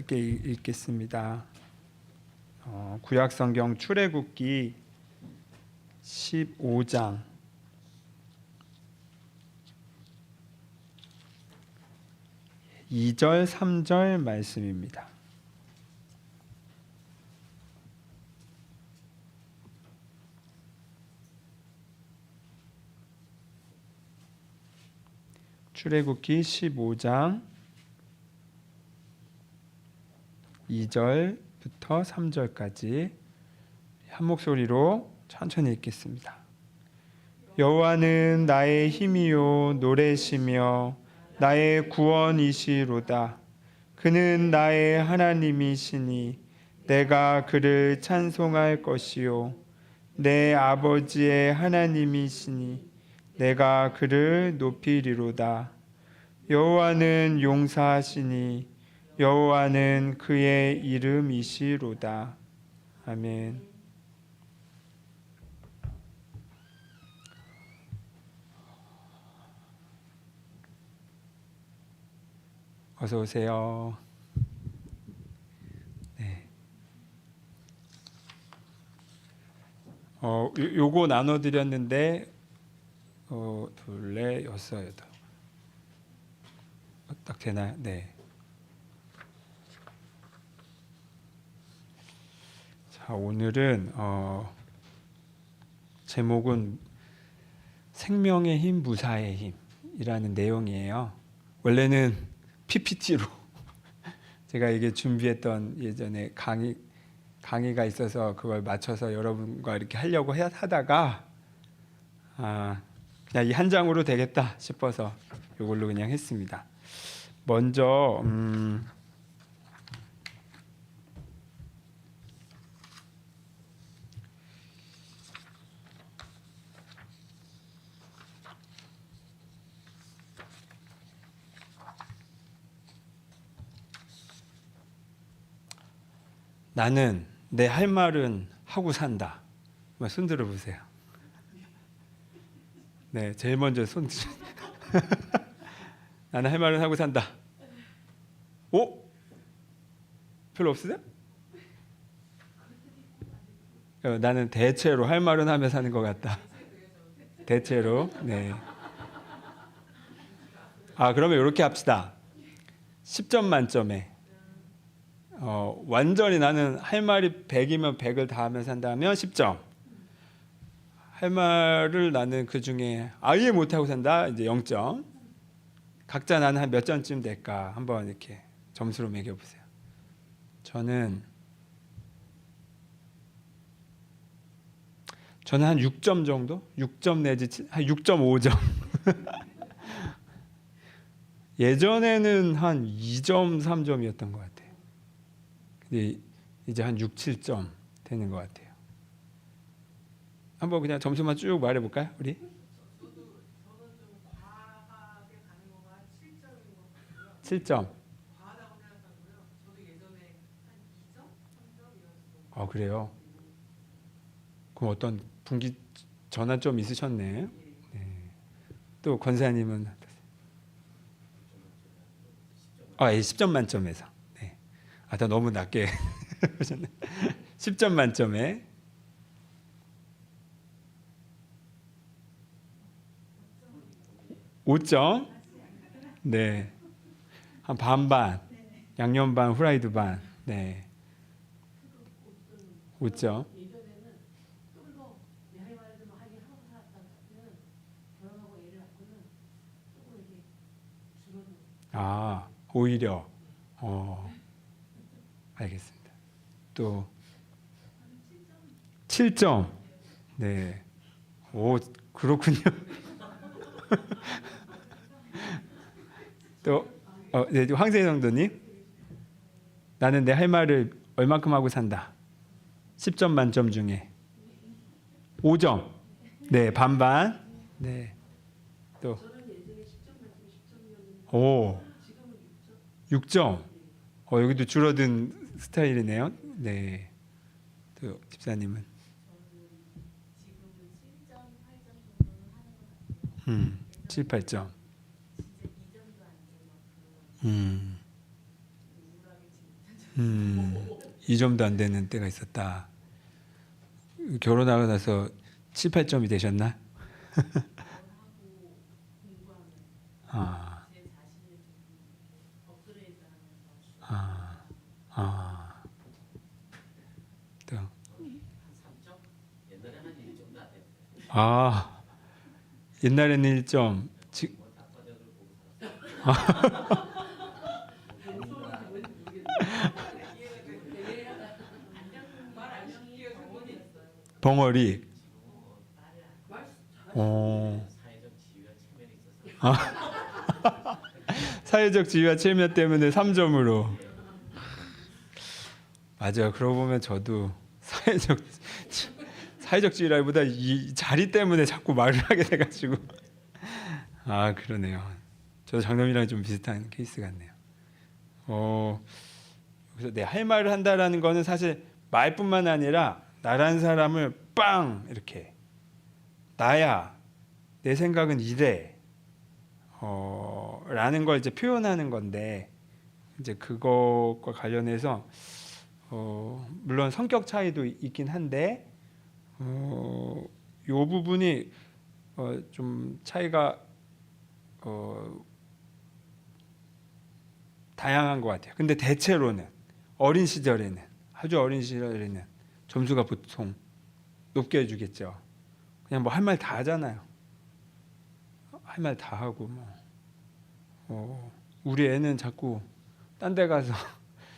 이렇게 읽겠습니다. 구약성경 출애굽기 15장 2절 3절 말씀입니다. 출애굽기 15장 2절부터 3절까지 한 목소리로 천천히 읽겠습니다. 여호와는 나의 힘이요 노래시며 나의 구원이시로다. 그는 나의 하나님이시니 내가 그를 찬송할 것이요 내 아버지의 하나님이시니 내가 그를 높이리로다. 여호와는 용사하시니 여호와는 그의 이름이시로다. 아멘. 어서 오세요. 네. 요거 나눠드렸는데 둘, 넷, 여섯, 여덟. 딱 되나요? 네. 자, 오늘은 제목은 생명의 힘, 무사의 힘이라는 내용이에요. 원래는 PPT로 제가 이게 준비했던 예전에 강의가 있어서 그걸 맞춰서 여러분과 이렇게 하려고 하다가 그냥 이 한 장으로 되겠다 싶어서 이걸로 그냥 했습니다. 먼저 나는 내 할 말은 하고 산다. 손 들어보세요. 네, 제일 먼저 손 들어. 나는 할 말은 하고 산다. 오? 별로 없으세요? 나는 대체로 할 말은 하며 사는 것 같다. 대체로. 네. 그러면 이렇게 합시다. 10점 만점에 완전히 나는 할 말이 100이면 100을 다 하며 산다면 10점. 할 말을 나는 그 중에 아예 못하고 산다. 이제 0점. 각자 나는 한 몇 점쯤 될까? 한번 이렇게 점수로 매겨보세요. 저는 한 6점 정도? 6점 내지 한 6.5점. 예전에는 한 2점, 3점이었던 것 같아요. 근데 이제 한 6, 7점 되는 것 같아요. 한번 그냥 점수만 쭉 말해볼까요? 우리? 저는 좀 과하게 가는 거가 7점인 것 같고요. 7점. 과하다고 생각하고요. 저도 예전에 한 2점, 3점 이랬어요. 그래요? 그럼 어떤 분기 전환점 있으셨네. 네. 또 권사님은 10점 만점에서. 네. 다 너무 낮게 하셨네. 10점 만점에 5점. 네. 한 반반. 양념 반, 후라이드 반. 네. 5점. 오히려. 알겠습니다. 또 7점. 네. 오, 그렇군요. 또 네, 황세희 성도님. 나는 내 할 말을 얼만큼 하고 산다. 10점 만점 중에 5점. 네, 반반. 네. 또 6점. 여기도 줄어든 스타일이네요. 네. 또 집사님은 7, 8점. 2점도 안 되는 때가 있었다. 결혼하고 나서 7, 8점이 되셨나? 아, 아, 아. 또. 아, 옛날에는 1점. 벙어리. 사회적 지위와 체면 때문에 3점으로. 맞아요. 그러고 보면 저도 사회적 지위라기보다 이 자리 때문에 자꾸 말을 하게 돼가지고. 아, 그러네요. 저도 장남이랑 좀 비슷한 케이스 같네요. 그래서 내 할 말을 한다라는 거는 사실 말뿐만 아니라 나란 사람을 빵 이렇게 나야 내 생각은 이래 라는 걸 이제 표현하는 건데, 이제 그것과 관련해서 물론 성격 차이도 있긴 한데 요 부분이 좀 차이가 다양한 것 같아요. 근데 대체로는 아주 어린 시절에는 점수가 보통 높게 해주겠죠. 그냥 뭐 할 말 다 하잖아요. 할 말 다 하고 우리 애는 자꾸 딴 데 가서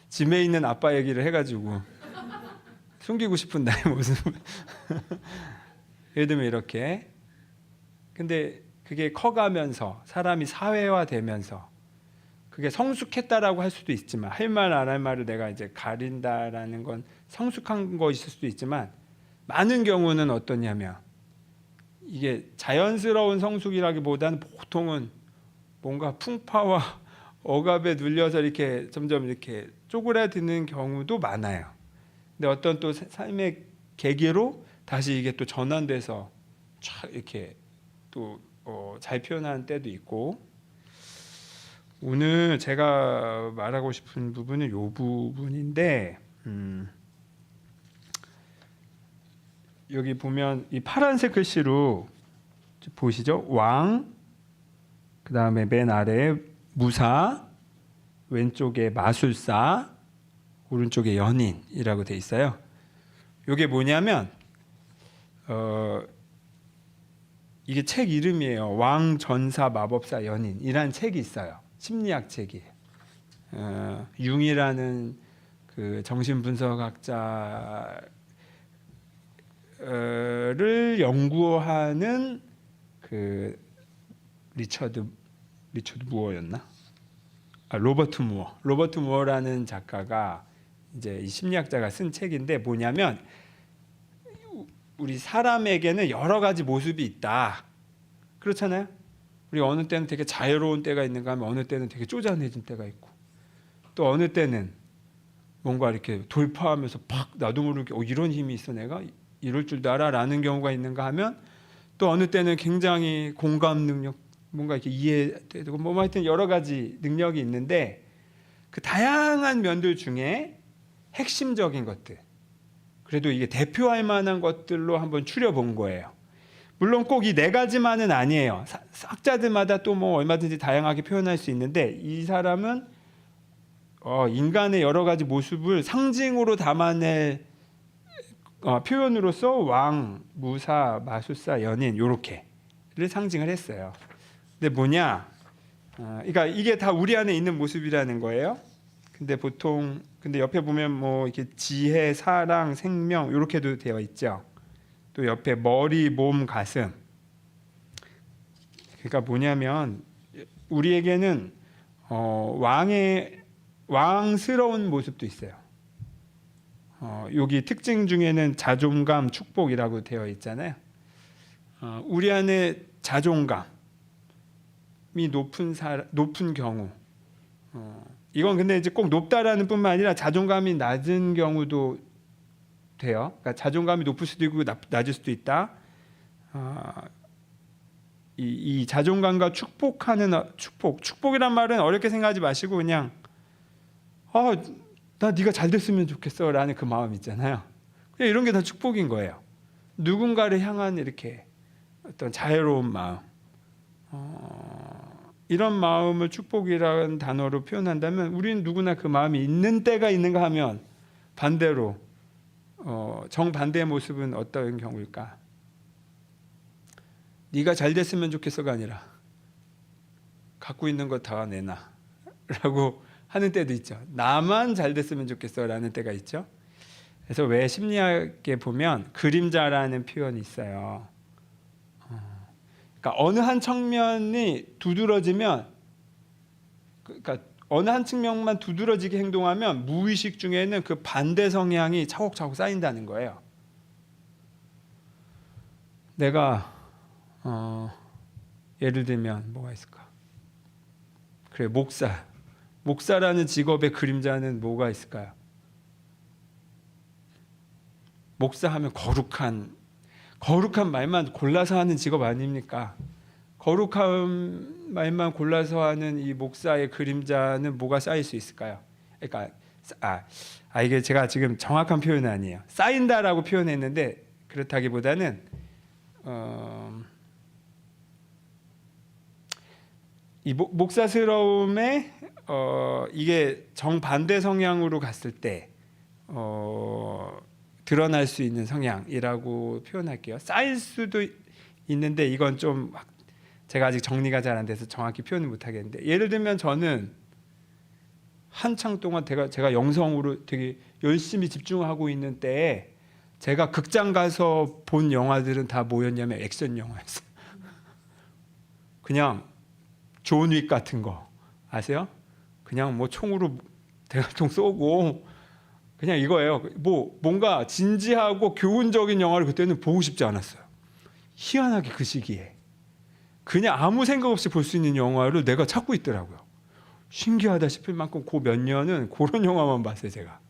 짐에 있는 아빠 얘기를 해가지고 숨기고 싶은 나의 모습. 예를 들면 이렇게. 근데 그게 커가면서 사람이 사회화되면서 그게 성숙했다라고 할 수도 있지만, 할 말 안 할 말을 내가 이제 가린다라는 건 성숙한 것일 수도 있지만, 많은 경우는 어떠냐면 이게 자연스러운 성숙이라기보다는 보통은 뭔가 풍파와 억압에 눌려서 이렇게 점점 이렇게 쪼그라드는 경우도 많아요. 근데 어떤 또 삶의 계기로 다시 이게 또 전환돼서 쫙 이렇게 또 잘 표현하는 때도 있고. 오늘 제가 말하고 싶은 부분은 이 부분인데, 여기 보면 이 파란색 글씨로 보시죠? 왕, 그 다음에 맨 아래에 무사, 왼쪽에 마술사, 오른쪽에 연인이라고 돼 있어요. 이게 뭐냐면 이게 책 이름이에요. 왕, 전사, 마법사, 연인이라는 책이 있어요. 심리학 책이. 융이라는 그 정신분석학자를 연구하는 그 리처드 무어였나? 로버트 무어라는 작가가 이제 이 심리학자가 쓴 책인데, 뭐냐면 우리 사람에게는 여러 가지 모습이 있다. 그렇잖아요. 우리 어느 때는 되게 자유로운 때가 있는가 하면 어느 때는 되게 쪼잔해진 때가 있고, 또 어느 때는 뭔가 이렇게 돌파하면서 팍 나도 모르게 이런 힘이 있어, 내가 이럴 줄도 알아라는 경우가 있는가 하면, 또 어느 때는 굉장히 공감 능력, 뭔가 이렇게 이해되고 뭐 하여튼 여러 가지 능력이 있는데, 그 다양한 면들 중에 핵심적인 것들, 그래도 이게 대표할 만한 것들로 한번 추려본 거예요. 물론 꼭 이 네 가지만은 아니에요. 학자들마다 또 뭐 얼마든지 다양하게 표현할 수 있는데, 이 사람은 인간의 여러 가지 모습을 상징으로 담아낼 표현으로서 왕, 무사, 마술사, 연인 요렇게를 상징을 했어요. 근데 뭐냐? 그러니까 이게 다 우리 안에 있는 모습이라는 거예요. 근데 옆에 보면 뭐 이렇게 지혜, 사랑, 생명 이렇게도 되어 있죠. 또 옆에 머리, 몸, 가슴. 그러니까 뭐냐면 우리에게는 왕스러운 모습도 있어요. 여기 특징 중에는 자존감, 축복이라고 되어 있잖아요. 우리 안에 자존감이 높은 경우, 이건 근데 이제 꼭 높다라는 뿐만 아니라 자존감이 낮은 경우도 돼요. 그러니까 자존감이 높을 수도 있고 낮을 수도 있다. 이 자존감과 축복이란 말은 어렵게 생각하지 마시고 그냥 나 네가 잘 됐으면 좋겠어라는 그 마음 있잖아요. 그냥 이런 게 다 축복인 거예요. 누군가를 향한 이렇게 어떤 자애로운 마음, 이런 마음을 축복이라는 단어로 표현한다면 우리는 누구나 그 마음이 있는 때가 있는가 하면 반대로 정반대의 모습은 어떤 경우일까? 네가 잘 됐으면 좋겠어가 아니라 갖고 있는 거 다 내놔 라고 하는 때도 있죠. 나만 잘 됐으면 좋겠어 라는 때가 있죠. 그래서 왜 심리학에 보면 그림자라는 표현이 있어요. 그러니까 어느 한 측면이 두드러지면, 그러니까 어느 한 측면만 두드러지게 행동하면 무의식 중에는 그 반대 성향이 차곡차곡 쌓인다는 거예요. 내가 예를 들면 뭐가 있을까? 그래, 목사라는 직업의 그림자는 뭐가 있을까요? 목사하면 거룩한 말만 골라서 하는 직업 아닙니까? 거룩한 말만 골라서 하는 이 목사의 그림자는 뭐가 쌓일 수 있을까요? 그러니까 이게 제가 지금 정확한 표현은 아니에요. 쌓인다라고 표현했는데 그렇다기보다는 이 목사스러움에 이게 정반대 성향으로 갔을 때 드러날 수 있는 성향이라고 표현할게요. 쌓일 수도 있는데 이건 좀 제가 아직 정리가 잘 안 돼서 정확히 표현을 못 하겠는데, 예를 들면 저는 한창 동안 제가 영성으로 되게 열심히 집중하고 있는 때에 제가 극장 가서 본 영화들은 다 뭐였냐면 액션 영화였어요. 그냥 존 윅 같은 거 아세요? 그냥 뭐 총으로 대가통 쏘고 그냥 이거예요. 뭔가 진지하고 교훈적인 영화를 그때는 보고 싶지 않았어요. 희한하게 그 시기에 그냥 아무 생각 없이 볼 수 있는 영화를 내가 찾고 있더라고요. 신기하다 싶을 만큼 그 몇 년은 그런 영화만 봤어요. 제가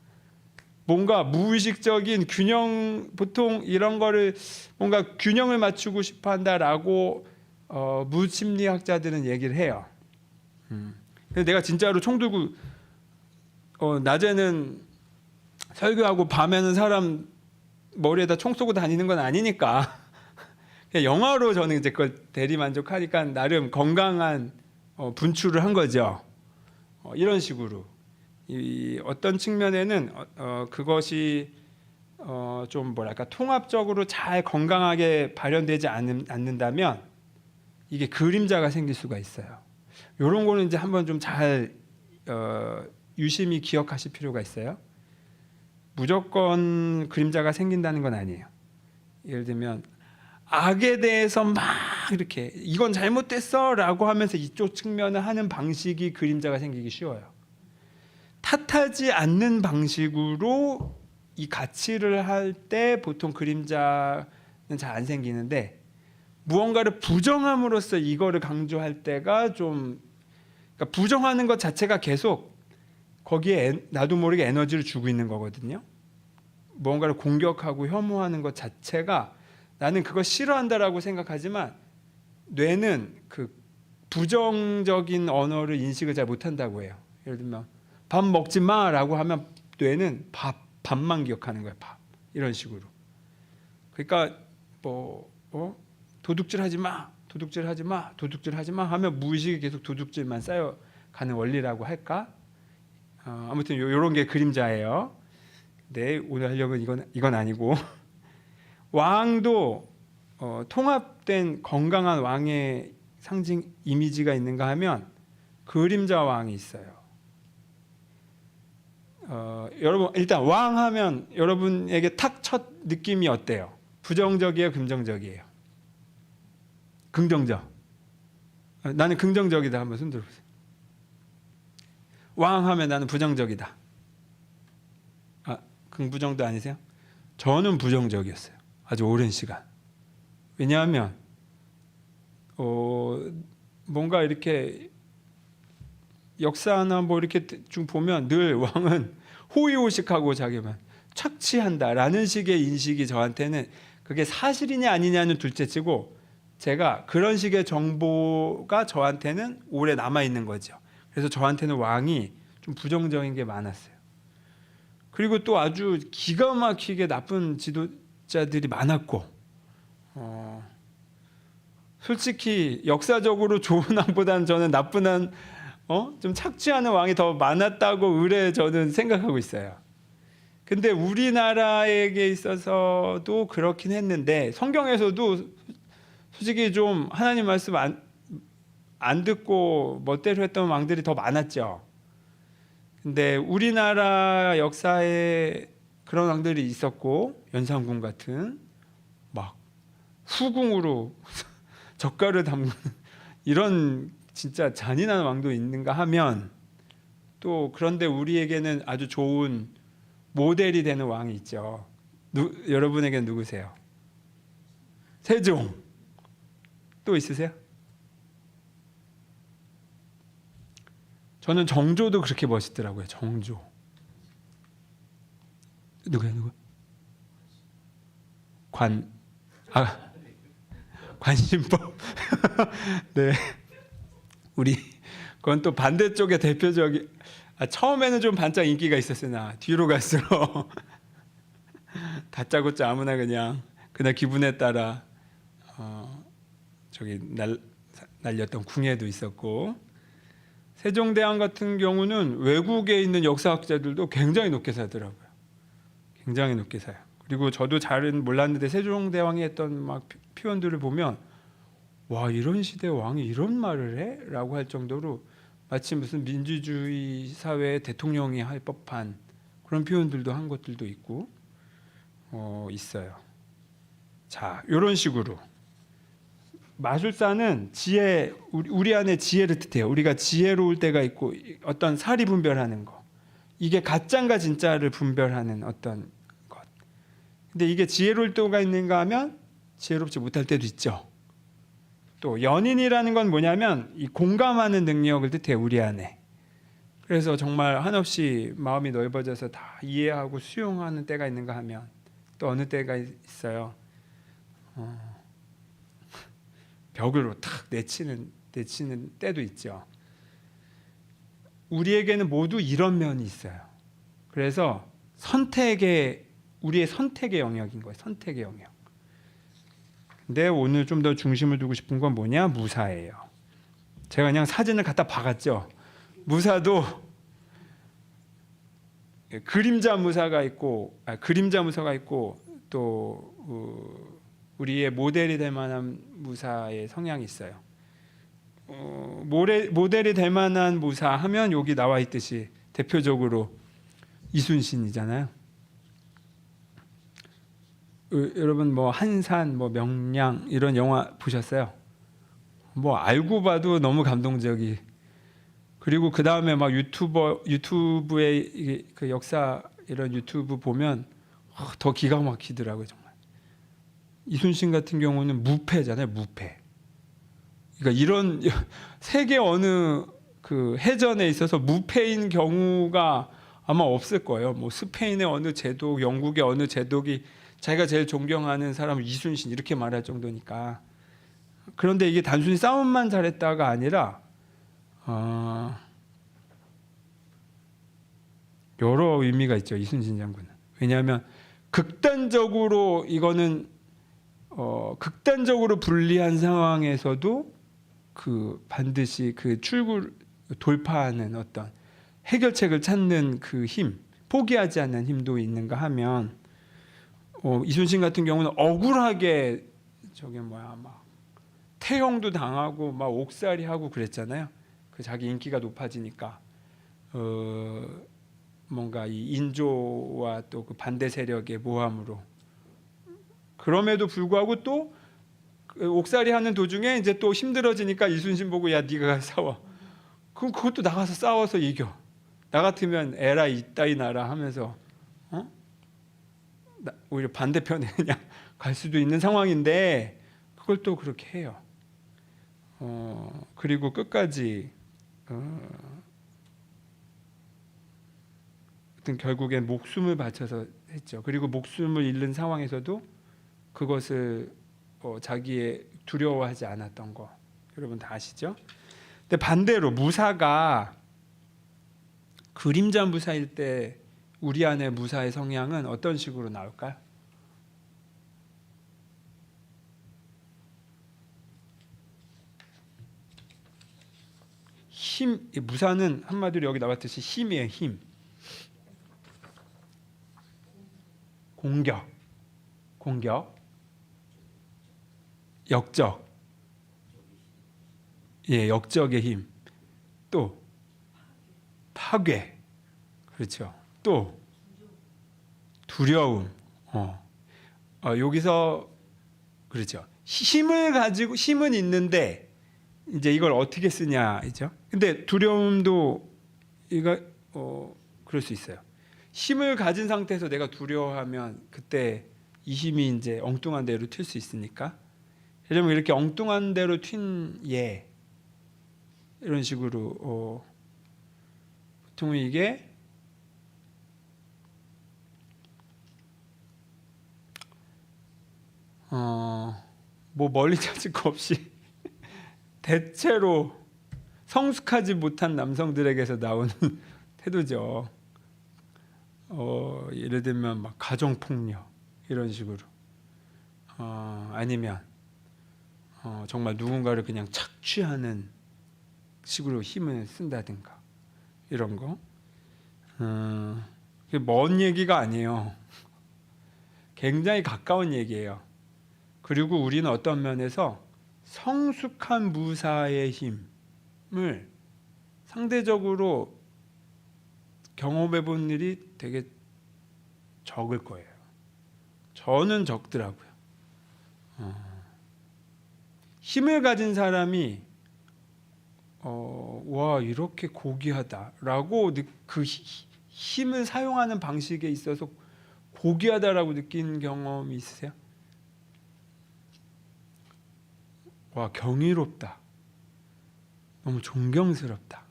뭔가 무의식적인 균형, 보통 이런 거를 뭔가 균형을 맞추고 싶어 한다라고 무심리학자들은 얘기를 해요. 근데 내가 진짜로 총 들고 낮에는 설교하고 밤에는 사람 머리에다 총 쏘고 다니는 건 아니니까 그냥 영화로 저는 이제 그걸 대리 만족하니까 나름 건강한 분출을 한 거죠. 이런 식으로 어떤 측면에는 그것이 좀 뭐랄까 통합적으로 잘 건강하게 발현되지 않는다면 이게 그림자가 생길 수가 있어요. 이런 거는 이제 한번 좀 잘 유심히 기억하실 필요가 있어요. 무조건 그림자가 생긴다는 건 아니에요. 예를 들면 악에 대해서 막 이렇게 이건 잘못됐어 라고 하면서 이쪽 측면을 하는 방식이 그림자가 생기기 쉬워요. 탓하지 않는 방식으로 이 가치를 할 때 보통 그림자는 잘 안 생기는데, 무언가를 부정함으로써 이거를 강조할 때가 좀, 그러니까 부정하는 것 자체가 계속 거기에 나도 모르게 에너지를 주고 있는 거거든요. 무언가를 공격하고 혐오하는 것 자체가 나는 그거 싫어한다라고 생각하지만 뇌는 그 부정적인 언어를 인식을 잘 못한다고 해요. 예를 들면 밥 먹지 마라고 하면 뇌는 밥만 기억하는 거예요. 밥 이런 식으로. 그러니까 도둑질하지 마, 도둑질하지 마, 도둑질하지 마 하면 무의식이 계속 도둑질만 쌓여가는 원리라고 할까? 아무튼 이런 게 그림자예요. 네, 오늘 하려고 이건 아니고 왕도 통합된 건강한 왕의 상징 이미지가 있는가 하면 그림자 왕이 있어요. 여러분 일단 왕 하면 여러분에게 탁 첫 느낌이 어때요? 부정적이에요, 긍정적이에요? 긍정적. 나는 긍정적이다. 한번 손 들어보세요. 왕 하면 나는 부정적이다. 긍부정도 아니세요? 저는 부정적이었어요. 아주 오랜 시간. 왜냐하면 뭔가 이렇게 역사나 뭐 이렇게 좀 보면 늘 왕은 호의호식하고 자기만 착취한다라는 식의 인식이 저한테는, 그게 사실이냐 아니냐는 둘째치고 제가 그런 식의 정보가 저한테는 오래 남아 있는 거죠. 그래서 저한테는 왕이 좀 부정적인 게 많았어요. 그리고 또 아주 기가 막히게 나쁜 지도자들이 많았고, 솔직히 역사적으로 좋은 왕보다는 저는 나쁜 왕, 좀 착취하는 왕이 더 많았다고 의뢰 저는 생각하고 있어요. 근데 우리나라에게 있어서도 그렇긴 했는데, 성경에서도 솔직히 좀 하나님 말씀 안 듣고 멋대로 했던 왕들이 더 많았죠. 근데 우리나라 역사에 그런 왕들이 있었고, 연산군 같은 막 후궁으로 젓갈을 담그는 이런 진짜 잔인한 왕도 있는가 하면, 또 그런데 우리에게는 아주 좋은 모델이 되는 왕이 있죠. 여러분에게는 누구세요? 세종. 또 있으세요? 저는 정조도 그렇게 멋있더라고요. 정조. 누구? 관심법. 네. 우리 그건 또 반대쪽의 대표적인, 처음에는 좀 반짝 인기가 있었으나 뒤로 갈수록 다짜고짜 아무나 그냥 그날 기분에 따라 저기 날렸던 궁예도 있었고, 세종대왕 같은 경우는 외국에 있는 역사학자들도 굉장히 높게 사더라고요. 굉장히 높게 사요. 그리고 저도 잘은 몰랐는데 세종대왕이 했던 막 표현들을 보면, 와, 이런 시대 왕이 이런 말을 해? 라고 할 정도로 마치 무슨 민주주의 사회의 대통령이 할 법한 그런 표현들도 한 것들도 있고 있어요. 자, 이런 식으로 마술사는 지혜, 우리 안에 지혜를 뜻해요. 우리가 지혜로울 때가 있고, 어떤 사리 분별하는 거, 이게 가짜인가 진짜를 분별하는 어떤 것. 근데 이게 지혜로울 때가 있는가 하면 지혜롭지 못할 때도 있죠. 또 연인이라는 건 뭐냐면 이 공감하는 능력을 뜻해요. 우리 안에. 그래서 정말 한없이 마음이 넓어져서 다 이해하고 수용하는 때가 있는가 하면 또 어느 때가 있어요. 벽으로 탁 내치는 때도 있죠. 우리에게는 모두 이런 면이 있어요. 그래서 우리의 선택의 영역인 거예요. 선택의 영역. 근데 오늘 좀 더 중심을 두고 싶은 건 뭐냐? 무사예요. 제가 그냥 사진을 갖다 박았죠. 무사도 그림자 무사가 있고, 또 우리의 모델이 될 만한 무사의 성향이 있어요. 모델이 될 만한 무사 하면 여기 나와 있듯이 대표적으로 이순신이잖아요. 여러분 뭐 한산, 뭐 명량 이런 영화 보셨어요? 뭐 알고 봐도 너무 감동적이. 그리고 그 다음에 막 유튜브에 그 역사 이런 유튜브 보면 더 기가 막히더라고요, 정말. 이순신 같은 경우는 무패잖아요, 무패. 그러니까 이런 세계 어느 그 해전에 있어서 무패인 경우가 아마 없을 거예요. 뭐 스페인의 어느 제독, 영국의 어느 제독이 자기가 제일 존경하는 사람은 이순신 이렇게 말할 정도니까. 그런데 이게 단순히 싸움만 잘했다가 아니라 여러 의미가 있죠, 이순신 장군은. 왜냐하면 극단적으로 극단적으로 불리한 상황에서도 반드시 돌파하는 어떤 해결책을 찾는 그 힘, 포기하지 않는 힘도 있는가 하면, 이순신 같은 경우는 억울하게 막 태형도 당하고 막 옥살이하고 그랬잖아요. 그 자기 인기가 높아지니까 뭔가 이 인조와 또 그 반대 세력의 모함으로. 그럼에도 불구하고 또 옥살이하는 도중에 이제 또 힘들어지니까 이순신 보고, 야, 네가 싸워. 그럼 그것도 나가서 싸워서 이겨. 나 같으면 에라 이따위 나라 하면서 오히려 반대편에 그냥 갈 수도 있는 상황인데 그걸 또 그렇게 해요. 그리고 끝까지 결국엔 목숨을 바쳐서 했죠. 그리고 목숨을 잃는 상황에서도 그것을 자기의 두려워하지 않았던 거 여러분 다 아시죠? 근데 반대로 무사가 그림자 무사일 때 우리 안에 무사의 성향은 어떤 식으로 나올까요? 힘, 무사는 한마디로 여기 나왔듯이 힘이에요. 힘. 공격, 역적, 역적의 힘. 또 파괴, 그렇죠. 또 두려움. 여기서 그렇죠. 힘은 있는데 이제 이걸 어떻게 쓰냐이죠. 근데 두려움도 이거 그럴 수 있어요. 힘을 가진 상태에서 내가 두려워하면 그때 이 힘이 이제 엉뚱한 대로 튈 수 있으니까. 예를 들면 이렇게 엉뚱한 대로 튄 이런 식으로 보통 이게 뭐 멀리 찾을 거 없이 대체로 성숙하지 못한 남성들에게서 나오는 태도죠. 예를 들면 막 가정 폭력 이런 식으로 아니면 정말 누군가를 그냥 착취하는 식으로 힘을 쓴다든가 이런 거. 그게 먼 얘기가 아니에요. 굉장히 가까운 얘기예요. 그리고 우리는 어떤 면에서 성숙한 무사의 힘을 상대적으로 경험해 본 일이 되게 적을 거예요. 저는 적더라고요. 힘을 가진 사람이 와 이렇게 고귀하다라고 그 힘을 사용하는 방식에 있어서 고귀하다라고 느낀 경험이 있으세요? 와 경이롭다. 너무 존경스럽다.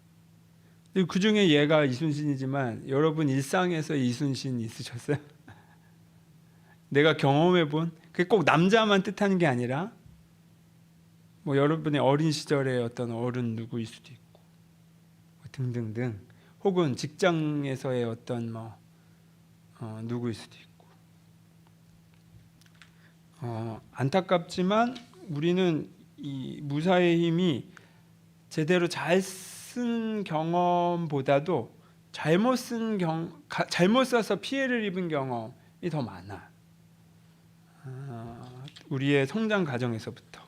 그 중에 얘가 이순신이지만 여러분 일상에서 이순신 있으셨어요? 내가 경험해본 그게 꼭 남자만 뜻하는 게 아니라 뭐 여러분의 어린 시절의 어떤 어른 누구일 수도 있고 등등등 혹은 직장에서의 어떤 누구일 수도 있고 안타깝지만 우리는 이 무사의 힘이 제대로 잘 쓴 경험보다도 잘못 써서 피해를 입은 경험이 더 많아. 우리의 성장 과정에서부터.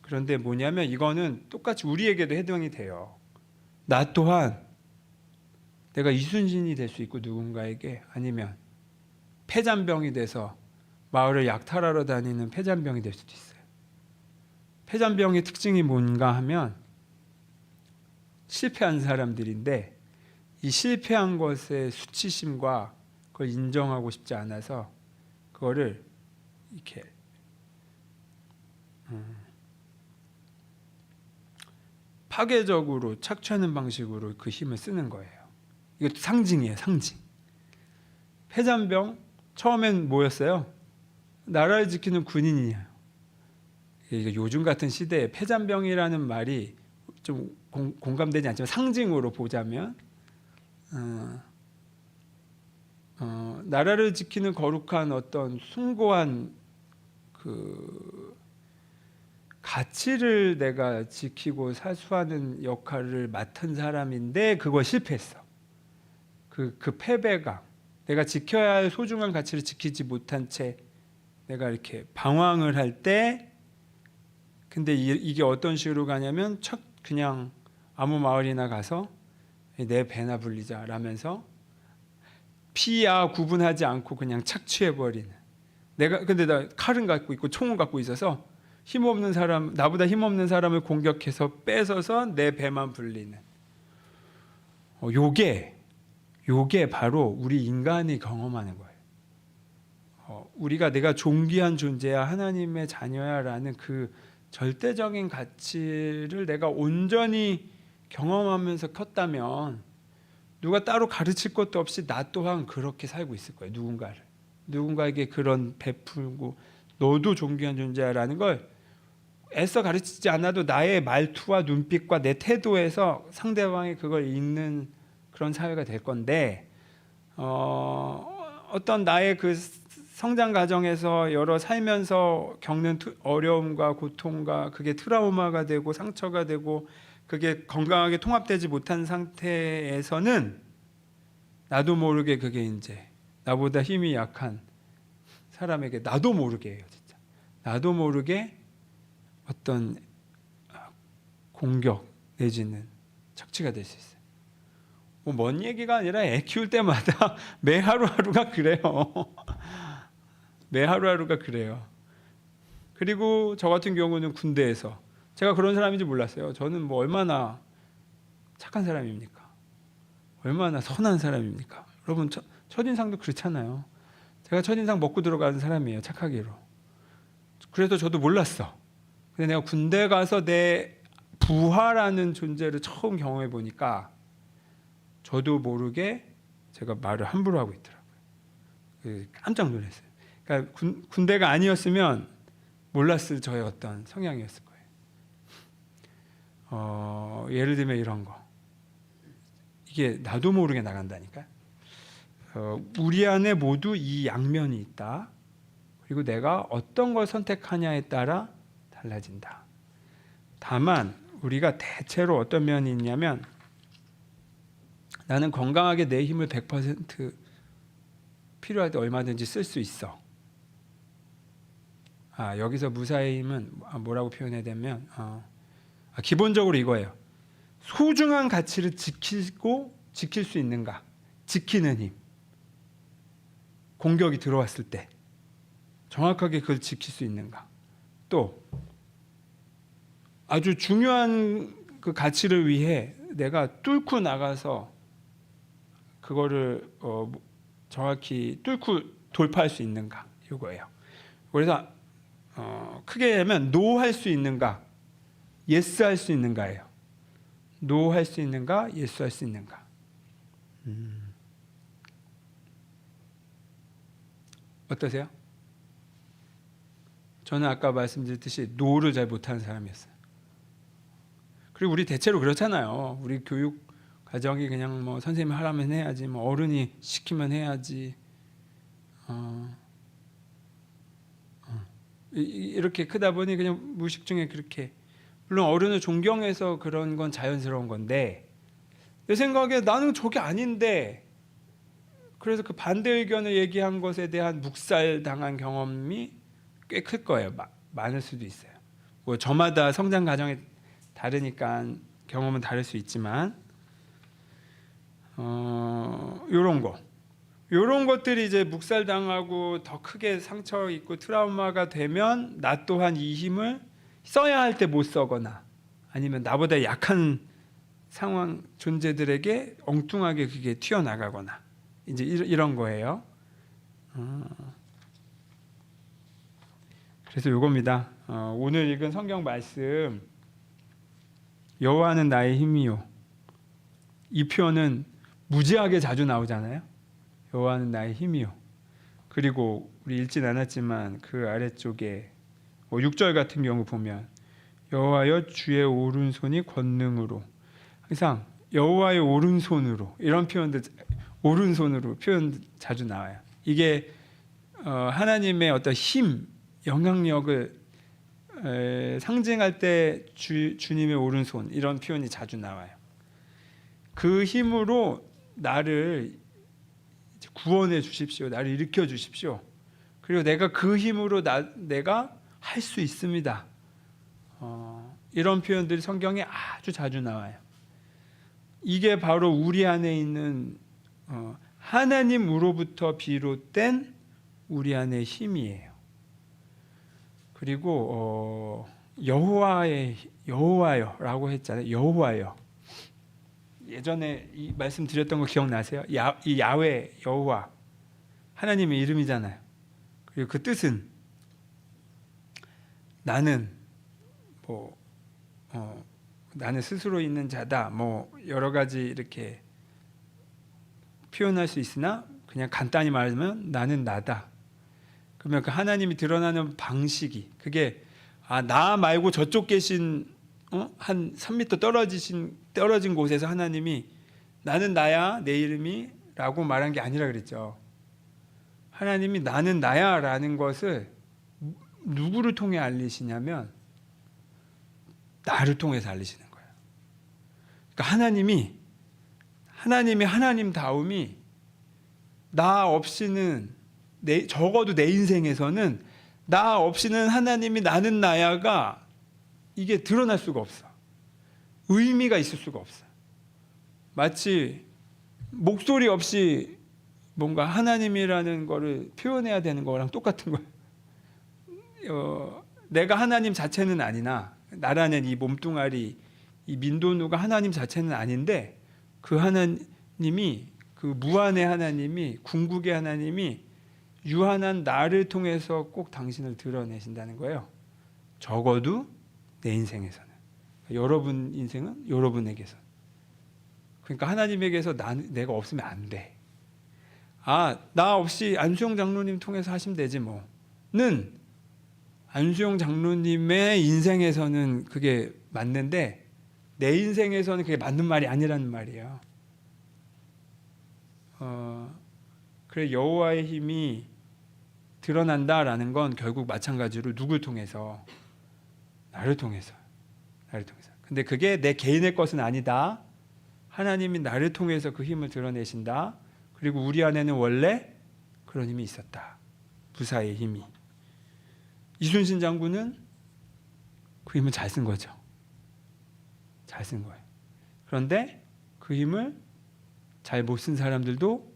그런데 뭐냐면 이거는 똑같이 우리에게도 해당이 돼요. 나 또한 내가 이순신이 될 수 있고 누군가에게 아니면 폐잔병이 돼서 마을을 약탈하러 다니는 폐잔병이 될 수도 있어요. 폐잔병의 특징이 뭔가 하면 실패한 사람들인데 이 실패한 것의 수치심과 그걸 인정하고 싶지 않아서 그거를 이렇게 파괴적으로 착취하는 방식으로 그 힘을 쓰는 거예요. 이것도 상징이에요. 상징. 폐잔병 처음엔 뭐였어요? 나라를 지키는 군인이에요. 요즘 같은 시대에 폐잔병이라는 말이 좀 공감되지 않지만 상징으로 보자면 나라를 지키는 거룩한 어떤 숭고한 그 가치를 내가 지키고 사수하는 역할을 맡은 사람인데 그거 실패했어. 그 패배감, 내가 지켜야 할 소중한 가치를 지키지 못한 채 내가 이렇게 방황을 할 때, 근데 이게 어떤 식으로 가냐면 그냥 아무 마을이나 가서 내 배나 불리자라면서 피야 구분하지 않고 그냥 착취해버리는. 근데 나 칼은 갖고 있고 총은 갖고 있어서 힘없는 사람, 나보다 힘없는 사람을 공격해서 뺏어서 내 배만 불리는. 요게 바로 우리 인간이 경험하는 거예요. 우리가 내가 존귀한 존재야, 하나님의 자녀야라는 그 절대적인 가치를 내가 온전히 경험하면서 컸다면 누가 따로 가르칠 것도 없이 나 또한 그렇게 살고 있을 거예요. 누군가에게 그런 베풀고 너도 존귀한 존재야라는 걸 애써 가르치지 않아도 나의 말투와 눈빛과 내 태도에서 상대방이 그걸 읽는 그런 사회가 될 건데 어떤 나의 그 성장 과정에서 여러 살면서 겪는 어려움과 고통과 그게 트라우마가 되고 상처가 되고 그게 건강하게 통합되지 못한 상태에서는 나도 모르게 그게 이제 나보다 힘이 약한 사람에게 나도 모르게 해요. 진짜 나도 모르게 어떤 공격 내지는 착취가 될 수 있어요. 뭐 먼 얘기가 아니라 애 키울 때마다 매 하루하루가 그래요. 매 하루하루가 그래요. 그리고 저 같은 경우는 군대에서 제가 그런 사람인지 몰랐어요. 저는 뭐 얼마나 착한 사람입니까? 얼마나 선한 사람입니까? 여러분 첫인상도 그렇잖아요. 제가 첫인상 먹고 들어가는 사람이에요. 착하기로. 그래서 저도 몰랐어. 근데 내가 군대 가서 내 부하라는 존재를 처음 경험해 보니까 저도 모르게 제가 말을 함부로 하고 있더라고요. 깜짝 놀랐어요. 그러니까 군대가 아니었으면 몰랐을 저의 어떤 성향이었을 거예요. 예를 들면 이런 거. 이게 나도 모르게 나간다니까. 우리 안에 모두 이 양면이 있다. 그리고 내가 어떤 걸 선택하냐에 따라 달라진다. 다만 우리가 대체로 어떤 면이 있냐면 나는 건강하게 내 힘을 100% 필요할 때 얼마든지 쓸 수 있어. 여기서 무사의 힘은 뭐라고 표현해야 되면 기본적으로 이거예요. 소중한 가치를 지킬 수 있는가? 지키는 힘. 공격이 들어왔을 때 정확하게 그걸 지킬 수 있는가? 또 아주 중요한 그 가치를 위해 내가 뚫고 나가서 그거를 정확히 뚫고 돌파할 수 있는가? 이거예요. 그래서 크게 하면 노 할 수 있는가? 예스 할 수 있는가예요. 노 할 수 있는가? 예스 할 수 있는가? 어떠세요? 저는 아까 말씀드렸듯이 노를 잘 못하는 사람이었어요. 그리고 우리 대체로 그렇잖아요. 우리 교육 과정이 그냥 뭐 선생님이 하라면 해야지, 뭐 어른이 시키면 해야지. 이렇게 크다 보니 그냥 무의식 중에 그렇게, 물론 어른을 존경해서 그런 건 자연스러운 건데 내 생각에 나는 저게 아닌데, 그래서 그 반대 의견을 얘기한 것에 대한 묵살당한 경험이 꽤 클 거예요. 많을 수도 있어요. 뭐 저마다 성장 과정이 다르니까 경험은 다를 수 있지만 이런 것들이 이제 묵살당하고 더 크게 상처 있고 트라우마가 되면 나 또한 이 힘을 써야 할 때 못 써거나 아니면 나보다 약한 상황 존재들에게 엉뚱하게 그게 튀어나가거나 이제 이런 거예요. 그래서 이겁니다. 오늘 읽은 성경 말씀, 여호와는 나의 힘이요. 이 표현은 무지하게 자주 나오잖아요. 여호와는 나의 힘이요. 그리고 우리 읽진 않았지만 그 아래쪽에 6절 같은 경우 보면 여호와여 주의 오른손이 권능으로, 항상 여호와의 오른손으로, 이런 표현들, 오른손으로 표현 자주 나와요. 이게 하나님의 어떤 힘, 영향력을 상징할 때 주님의 오른손, 이런 표현이 자주 나와요. 그 힘으로 나를 구원해 주십시오. 나를 일으켜 주십시오. 그리고 내가 그 힘으로 내가 할 수 있습니다. 이런 표현들이 성경에 아주 자주 나와요. 이게 바로 우리 안에 있는 하나님으로부터 비롯된 우리 안의 힘이에요. 그리고 여호와여라고 했잖아요. 여호와여. 예전에 이 말씀 드렸던 거 기억나세요? 이 야훼, 여호와, 하나님의 이름이잖아요. 그리고 그 뜻은 나는 나는 스스로 있는 자다, 뭐 여러 가지 이렇게 표현할 수 있으나 그냥 간단히 말하면 나는 나다. 그러면 그 하나님이 드러나는 방식이, 그게 나 말고 저쪽 계신 한 3m 떨어진 곳에서 하나님이 나는 나야 내 이름이 라고 말한 게 아니라 그랬죠. 하나님이 나는 나야 라는 것을 누구를 통해 알리시냐면 나를 통해서 알리시는 거예요. 그러니까 하나님의 하나님다움이 나 없이는 적어도 내 인생에서는 나 없이는 하나님이 나는 나야가 이게 드러날 수가 없어. 의미가 있을 수가 없어. 마치 목소리 없이 뭔가 하나님이라는 거를 표현해야 되는 거랑 똑같은 거예요. 내가 하나님 자체는 아니나 나라는 이 몸뚱아리 이 민도누가 하나님 자체는 아닌데 그 하나님이 그 무한의 하나님이 궁극의 하나님이 유한한 나를 통해서 꼭 당신을 드러내신다는 거예요. 적어도 내 인생에서는. 여러분 인생은 여러분에게서. 그러니까 하나님에게서 내가 없으면 안 돼. 나 없이 안수영 장로님 통해서 하시면 되지 뭐는 안수영 장로님의 인생에서는 그게 맞는데 내 인생에서는 그게 맞는 말이 아니라는 말이에요. 그래 여호와의 힘이 드러난다라는 건 결국 마찬가지로 누굴 통해서? 나를 통해서. 근데 그게 내 개인의 것은 아니다. 하나님이 나를 통해서 그 힘을 드러내신다. 그리고 우리 안에는 원래 그런 힘이 있었다. 부사의 힘이. 이순신 장군은 그 힘을 잘 쓴 거죠. 잘 쓴 거예요. 그런데 그 힘을 잘 못 쓴 사람들도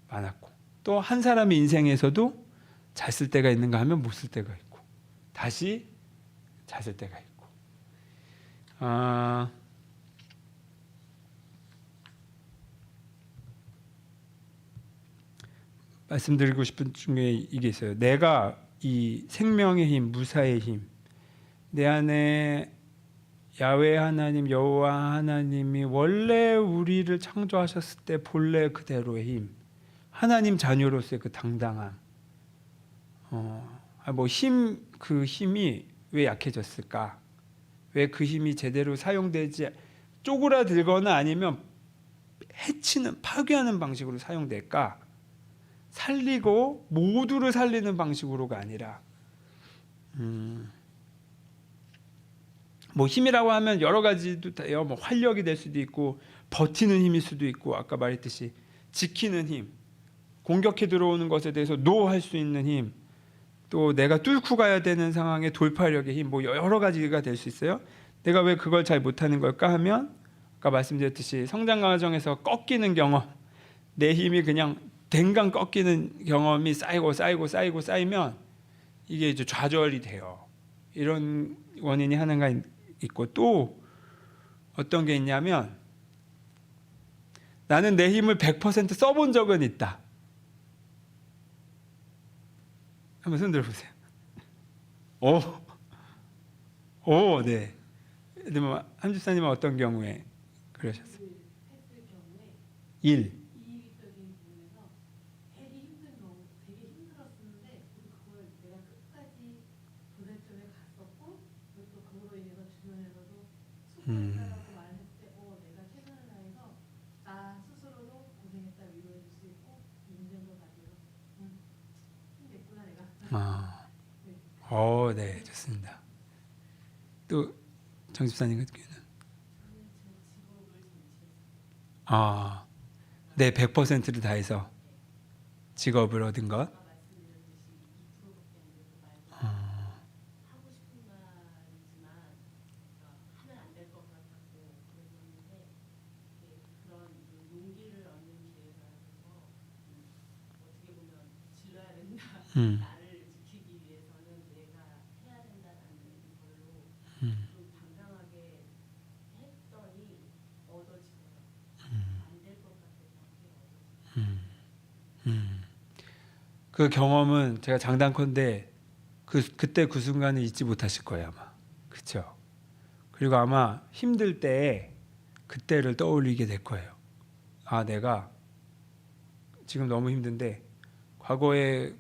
많았고 또 한 사람의 인생에서도 잘 쓸 때가 있는가 하면 못 쓸 때가 있고 다시 잘 쓸 때가 있고 말씀드리고 싶은 중에 이게 있어요. 내가 이 생명의 힘, 무사의 힘, 내 안에 야훼 하나님, 여호와 하나님이 원래 우리를 창조하셨을 때 본래 그대로의 힘, 하나님 자녀로서의 그 당당함, 그 힘이 왜 약해졌을까? 왜 그 힘이 제대로 사용되지 쪼그라들거나 아니면 해치는 파괴하는 방식으로 사용될까? 살리고 모두를 살리는 방식으로가 아니라 힘이라고 하면 여러 가지도 돼요. 활력이 될 수도 있고 버티는 힘일 수도 있고 아까 말했듯이 지키는 힘, 공격해 들어오는 것에 대해서 노할 수 있는 힘, 또 내가 뚫고 가야 되는 상황의 돌파력의 힘, 여러 가지가 될 수 있어요. 내가 왜 그걸 잘 못하는 걸까 하면 아까 말씀드렸듯이 성장 과정에서 꺾이는 경험, 내 힘이 그냥 댕강 꺾이는 경험이 쌓이면 이게 이제 좌절이 돼요. 이런 원인이 하나가 있고 또 어떤 게 있냐면 나는 내 힘을 100% 써본 적은 있다. 한번 손 들어보세요. 네. 한 집사님은 어떤 경우에 그러셨어요? 일. 네, 좋습니다. 또 정집사님 같은 경우는 네, 100%를 다해서 직업을 얻은 것. 나를 지키기 위해서는 내가 해야 된다는 걸로 좀 당당하게 했더니 얻어지더라고요. 안 될 것 같아서 얻어지더라고요. 그 경험은 제가 장단컨대 그때 그 순간을 잊지 못하실 거예요 아마. 그렇죠? 그리고 아마 힘들 때 그때를 떠올리게 될 거예요. 내가 지금 너무 힘든데 과거에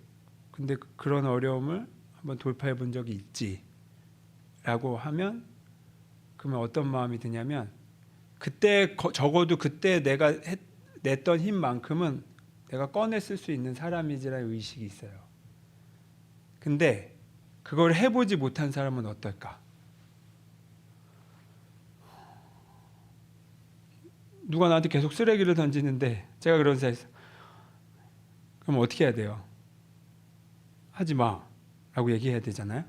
근데 그런 어려움을 한번 돌파해 본 적이 있지 라고 하면 그러면 어떤 마음이 드냐면 그때 적어도 그때 내가 냈던 힘만큼은 내가 꺼냈을 수 있는 사람이지라는 의식이 있어요. 근데 그걸 해보지 못한 사람은 어떨까? 누가 나한테 계속 쓰레기를 던지는데 제가 그런 사이에서 그럼 어떻게 해야 돼요? 하지 마 라고 얘기해야 되잖아요.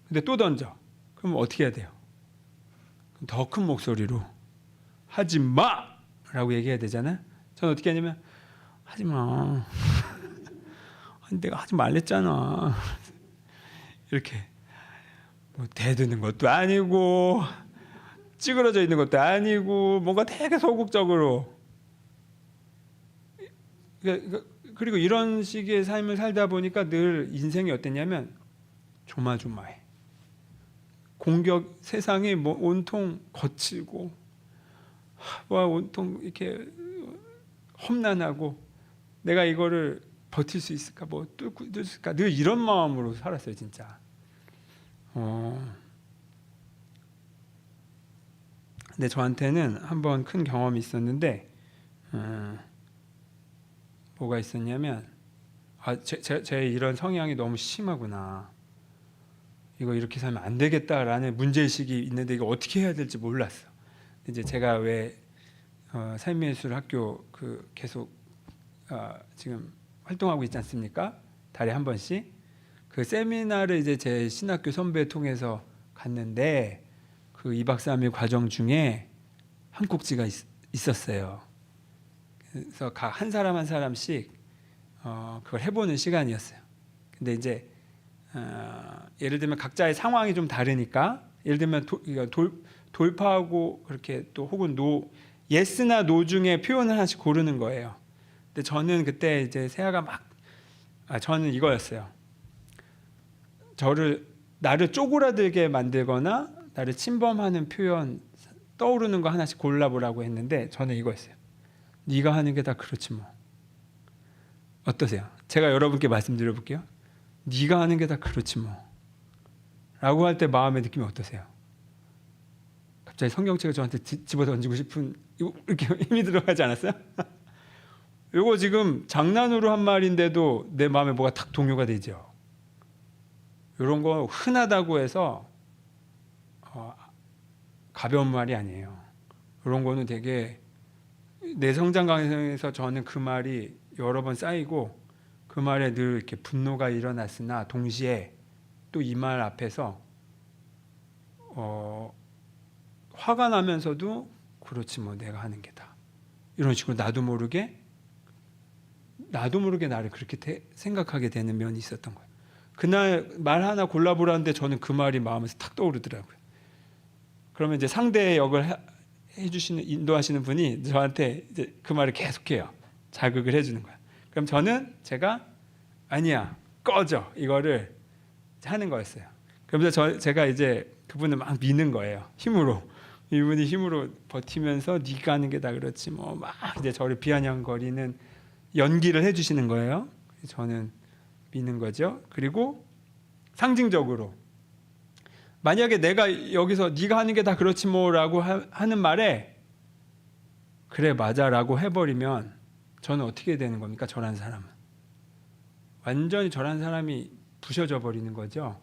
근데 또 던져. 그럼 어떻게 해야 돼요? 더 큰 목소리로 하지 마 라고 얘기해야 되잖아요. 저는 어떻게 하냐면 하지 마. 아니, 내가 하지 말랬잖아. 이렇게 뭐 대드는 것도 아니고 찌그러져 있는 것도 아니고 뭔가 되게 소극적으로. 그리고 이런 식의 삶을 살다 보니까 늘 인생이 어땠냐면 조마조마해. 공격, 세상이 뭐 온통 거칠고 온통 이렇게 험난하고 내가 이거를 버틸 수 있을까, 뭐 뚫고 있을까, 늘 이런 마음으로 살았어요, 진짜. 근데 저한테는 한번 큰 경험이 있었는데, 뭐가 있었냐면, 제 이런 성향이 너무 심하구나. 이거 이렇게 살면 안 되겠다라는 문제의식이 있는데 이거 어떻게 해야 될지 몰랐어. 이제 제가 왜 삶의예술학교 계속 지금 활동하고 있지 않습니까? 달에 한 번씩 그 세미나를 이제 제 신학교 선배 통해서 갔는데 그 2박 3일 과정 중에 한 꼭지가 있었어요. 그래서 각 한 사람 한 사람씩 그걸 해보는 시간이었어요. 근데 이제 예를 들면 각자의 상황이 좀 다르니까 예를 들면 돌파하고 그렇게 또 혹은 예스나 노 중에 표현을 하나씩 고르는 거예요. 근데 저는 그때 이제 세아가 저는 이거였어요. 나를 쪼그라들게 만들거나 나를 침범하는 표현 떠오르는 거 하나씩 골라보라고 했는데 저는 이거였어요. 네가 하는 게 다 그렇지 뭐. 어떠세요? 제가 여러분께 말씀드려볼게요. 네가 하는 게 다 그렇지 뭐 라고 할 때 마음의 느낌이 어떠세요? 갑자기 성경책을 저한테 집어 던지고 싶은 이렇게 힘이 들어가지 않았어요? 이거 지금 장난으로 한 말인데도 내 마음에 뭐가 탁 동요가 되죠. 이런 거 흔하다고 해서 가벼운 말이 아니에요. 이런 거는 되게 내 성장 과정에서 저는 그 말이 여러 번 쌓이고 그 말에 늘 이렇게 분노가 일어났으나 동시에 또 이 말 앞에서 화가 나면서도 그렇지 뭐 내가 하는 게다 이런 식으로 나도 모르게 나를 그렇게 생각하게 되는 면이 있었던 거예요. 그날 말 하나 골라보라는데 저는 그 말이 마음에서 탁 떠오르더라고요. 그러면 이제 상대의 역을 해주시는 인도하시는 분이 저한테 이제 그 말을 계속해요. 자극을 해주는 거야. 그럼 제가 아니야 꺼져 이거를 하는 거였어요. 그러면서 제가 이제 그분을 막 미는 거예요. 힘으로. 이분이 힘으로 버티면서 네가 하는 게 다 그렇지 뭐 막 이제 저를 비아냥거리는 연기를 해주시는 거예요. 저는 미는 거죠. 그리고 상징적으로 만약에 내가 여기서 네가 하는 게 다 그렇지 뭐라고 하는 말에 그래 맞아라고 해버리면 저는 어떻게 되는 겁니까? 저란 사람은 완전히 저란 사람이 부셔져 버리는 거죠.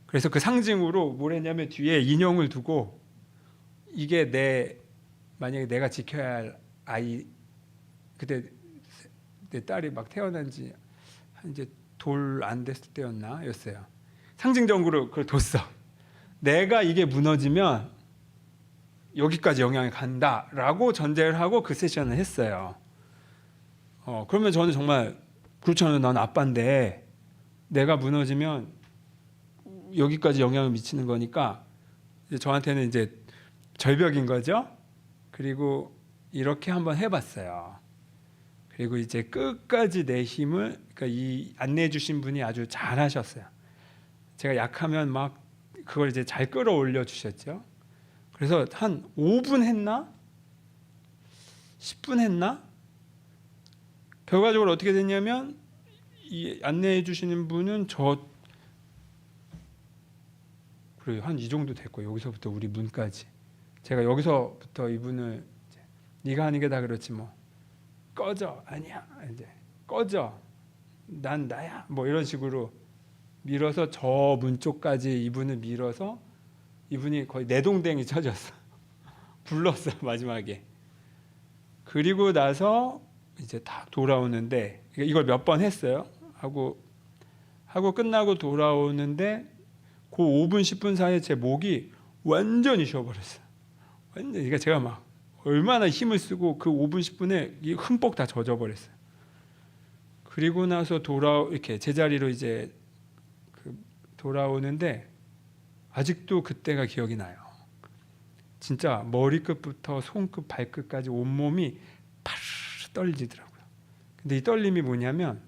그래서 그 상징으로 뭘 했냐면 뒤에 인형을 두고 이게 만약에 내가 지켜야 할 아이, 그때 내 딸이 막 태어난 지 이제 돌 안 됐을 때였어요. 상징적으로 그걸 뒀어. 내가 이게 무너지면 여기까지 영향이 간다라고 전제를 하고 그 세션을 했어요. 그러면 저는 정말 그렇잖아요. 난 아빠인데 내가 무너지면 여기까지 영향을 미치는 거니까 이제 저한테는 이제 절벽인 거죠. 그리고 이렇게 한번 해봤어요. 그리고 이제 끝까지 내 힘을 그러니까 이 안내해 주신 분이 아주 잘하셨어요. 제가 약하면 막 그걸 이제 잘 끌어올려 주셨죠. 그래서 한 5분 했나? 10분 했나? 결과적으로 어떻게 됐냐면 이 안내해 주시는 분은 그래요. 한 이 정도 됐고 여기서부터 우리 문까지 제가 여기서부터 이분을 이제 네가 하는 게 다 그렇지 뭐 꺼져 아니야 이제 꺼져 난 나야 뭐 이런 식으로 밀어서 저 문 쪽까지 이분을 밀어서 이분이 거의 내동댕이 쳐졌어. 불렀어 마지막에. 그리고 나서 이제 다 돌아오는데 이걸 몇 번 했어요. 하고 끝나고 돌아오는데 그 5분 10분 사이에 제 목이 완전히 쉬어버렸어요. 완전. 그러니까 제가 막 얼마나 힘을 쓰고 그 5분 10분에 흠뻑 다 젖어버렸어요. 그리고 나서 이렇게 제자리로 이제 돌아오는데 아직도 그때가 기억이 나요. 진짜 머리끝부터 손끝 발끝까지 온몸이 파르르 떨리더라고요. 근데 이 떨림이 뭐냐면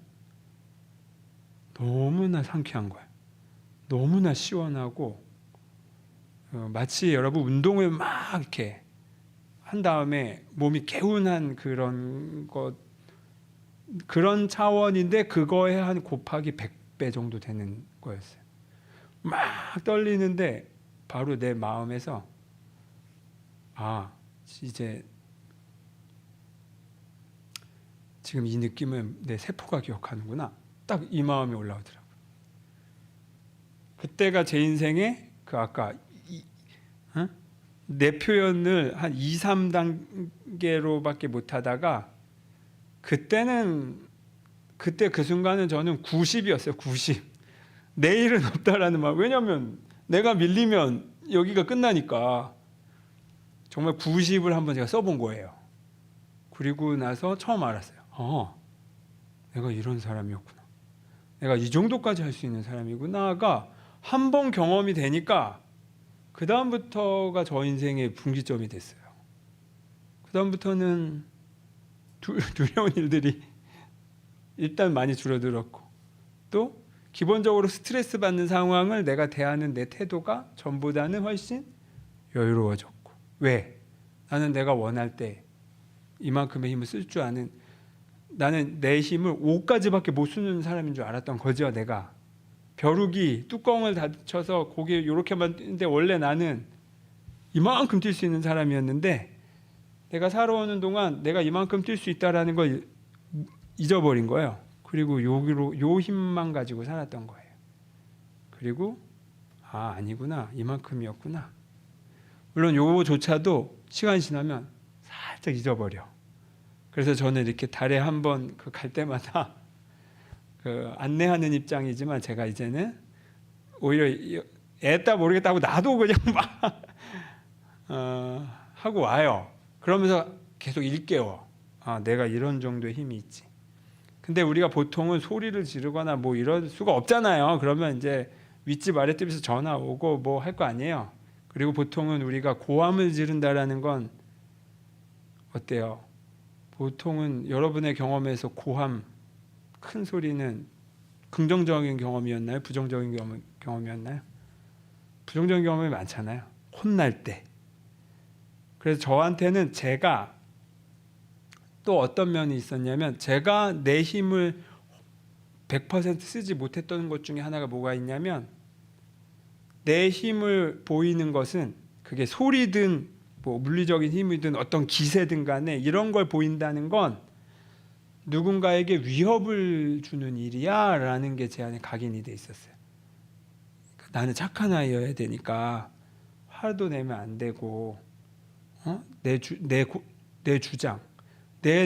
너무나 상쾌한 거예요. 너무나 시원하고 마치 여러분 운동을 막 이렇게 한 다음에 몸이 개운한 그런 차원인데 그거에 한 곱하기 100배 정도 되는 거였어요. 막 떨리는데 바로 내 마음에서 이제 지금 이 느낌은 내 세포가 기억하는구나. 딱 이 마음이 올라오더라고요. 그때가 제 인생에 아까 내 표현을 한 2, 3단계로밖에 못하다가 그때 그 순간은 저는 90이었어요. 90. 내일은 없다라는 말. 왜냐하면 내가 밀리면 여기가 끝나니까 정말 90을 한번 제가 써본 거예요. 그리고 나서 처음 알았어요. 내가 이런 사람이었구나. 내가 이 정도까지 할 수 있는 사람이구나가 한 번 경험이 되니까 그 다음부터가 저 인생의 분기점이 됐어요. 그 다음부터는 두려운 일들이 일단 많이 줄어들었고 또 기본적으로 스트레스 받는 상황을 내가 대하는 내 태도가 전보다는 훨씬 여유로워졌고. 왜? 나는 내가 원할 때 이만큼의 힘을 쓸 줄 아는, 나는 내 힘을 5까지밖에 못 쓰는 사람인 줄 알았던 거죠. 내가 벼룩이 뚜껑을 닫혀서 고개 이렇게만 뛰는데 원래 나는 이만큼 뛸 수 있는 사람이었는데 내가 살아오는 동안 내가 이만큼 뛸 수 있다라는 걸 잊어버린 거예요. 그리고 요 힘만 가지고 살았던 거예요. 그리고 아니구나, 이만큼이었구나. 물론 요조차도 시간이 지나면 살짝 잊어버려. 그래서 저는 이렇게 달에 한 번 갈 때마다 안내하는 입장이지만 제가 이제는 오히려 애따 모르겠다고 나도 그냥 막 하고 와요. 그러면서 계속 일깨워. 내가 이런 정도의 힘이 있지. 근데 우리가 보통은 소리를 지르거나 뭐 이럴 수가 없잖아요. 그러면 이제 윗집 아랫집에서 전화 오고 뭐 할 거 아니에요. 그리고 보통은 우리가 고함을 지른다라는 건 어때요? 보통은 여러분의 경험에서 고함, 큰 소리는 긍정적인 경험이었나요? 부정적인 경험이었나요? 부정적인 경험이 많잖아요. 혼날 때. 그래서 저한테는 제가 또 어떤 면이 있었냐면 제가 내 힘을 100% 쓰지 못했던 것 중에 하나가 뭐가 있냐면 내 힘을 보이는 것은 그게 소리든 뭐 물리적인 힘이든 어떤 기세든 간에 이런 걸 보인다는 건 누군가에게 위협을 주는 일이야 라는 게 제 안에 각인이 돼 있었어요. 나는 착한 아이여야 되니까 화도 내면 안 되고 내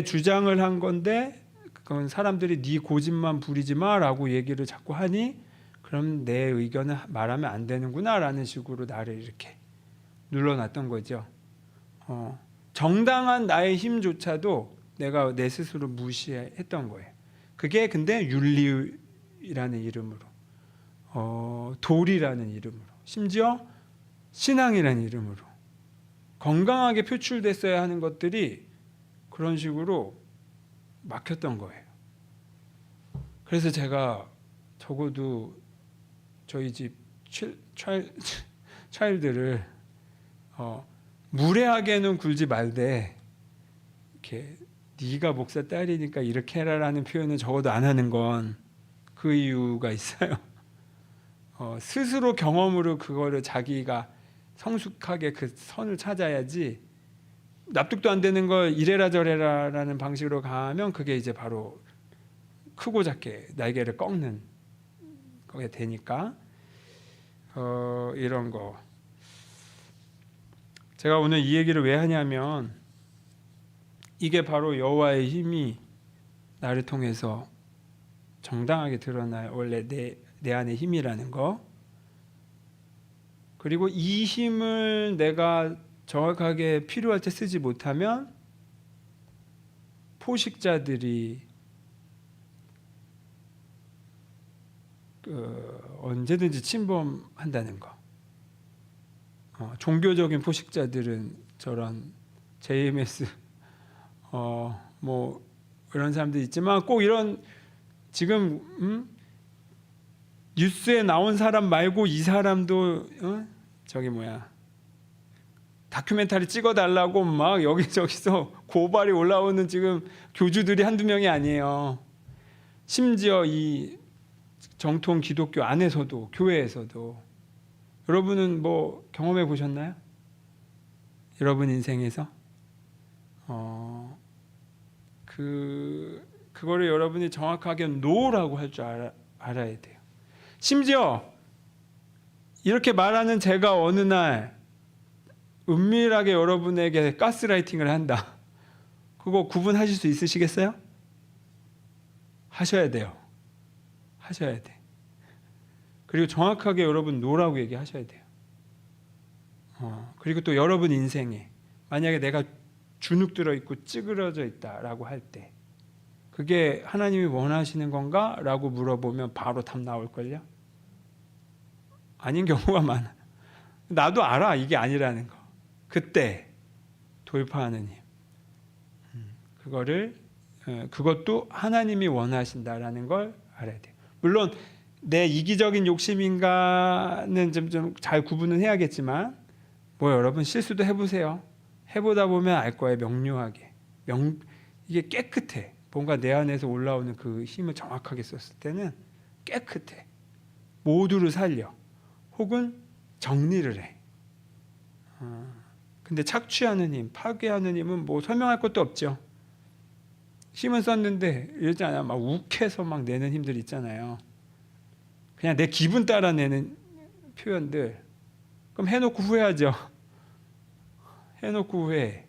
주장을 한 건데 그건 사람들이 네 고집만 부리지 마라고 얘기를 자꾸 하니 그럼 내 의견을 말하면 안 되는구나 라는 식으로 나를 이렇게 눌러놨던 거죠. 정당한 나의 힘조차도 내가 내 스스로 무시했던 거예요. 그게 근데 윤리라는 이름으로 도리라는 이름으로 심지어 신앙이라는 이름으로 건강하게 표출됐어야 하는 것들이 그런 식으로 막혔던 거예요. 그래서 제가 적어도 저희 집 차일드를 무례하게는 굴지 말되 이렇게 네가 목사 딸이니까 이렇게 해라라는 표현은 적어도 안 하는 건 그 이유가 있어요. 스스로 경험으로 그거를 자기가 성숙하게 그 선을 찾아야지 납득도 안 되는 걸 이래라 저래라라는 방식으로 가면 그게 이제 바로 크고 작게 날개를 꺾는 거게 되니까 이런 거 제가 오늘 이 얘기를 왜 하냐면 이게 바로 여호와의 힘이 나를 통해서 정당하게 드러나요. 원래 내 안의 힘이라는 거. 그리고 이 힘을 내가 정확하게 필요할 때 쓰지 못하면 포식자들이 언제든지 침범한다는 거. 종교적인 포식자들은 저런 JMS 뭐 이런 사람들 있지만 꼭 이런 지금 뉴스에 나온 사람 말고 이 사람도 저기 뭐야 다큐멘터리 찍어달라고 막 여기저기서 고발이 올라오는 지금 교주들이 한두 명이 아니에요. 심지어 이 정통 기독교 안에서도 교회에서도 여러분은 뭐 경험해 보셨나요? 여러분 인생에서 그거를 여러분이 정확하게 노라고 할 줄 알아야 돼요. 심지어 이렇게 말하는 제가 어느 날 은밀하게 여러분에게 가스라이팅을 한다. 그거 구분하실 수 있으시겠어요? 하셔야 돼요. 하셔야 돼. 그리고 정확하게 여러분 노라고 얘기하셔야 돼요. 그리고 또 여러분 인생에 만약에 내가 주눅 들어 있고 찌그러져 있다라고 할 때 그게 하나님이 원하시는 건가? 라고 물어보면 바로 답 나올걸요? 아닌 경우가 많아. 나도 알아 이게 아니라는 거. 그때 돌파하는 힘. 그것도 하나님이 원하신다라는 걸 알아야 돼요. 물론 내 이기적인 욕심인가는 좀 잘 구분은 해야겠지만 뭐 여러분 실수도 해보세요. 해보다 보면 알 거예요. 명료하게. 이게 깨끗해. 뭔가 내 안에서 올라오는 그 힘을 정확하게 썼을 때는 깨끗해. 모두를 살려. 혹은 정리를 해. 근데 착취하는 힘, 파괴하는 힘은 뭐 설명할 것도 없죠. 힘은 썼는데 이러지 않아. 막 욱해서 막 내는 힘들 있잖아요. 그냥 내 기분 따라 내는 표현들. 그럼 해놓고 후회하죠. 해놓고 후회.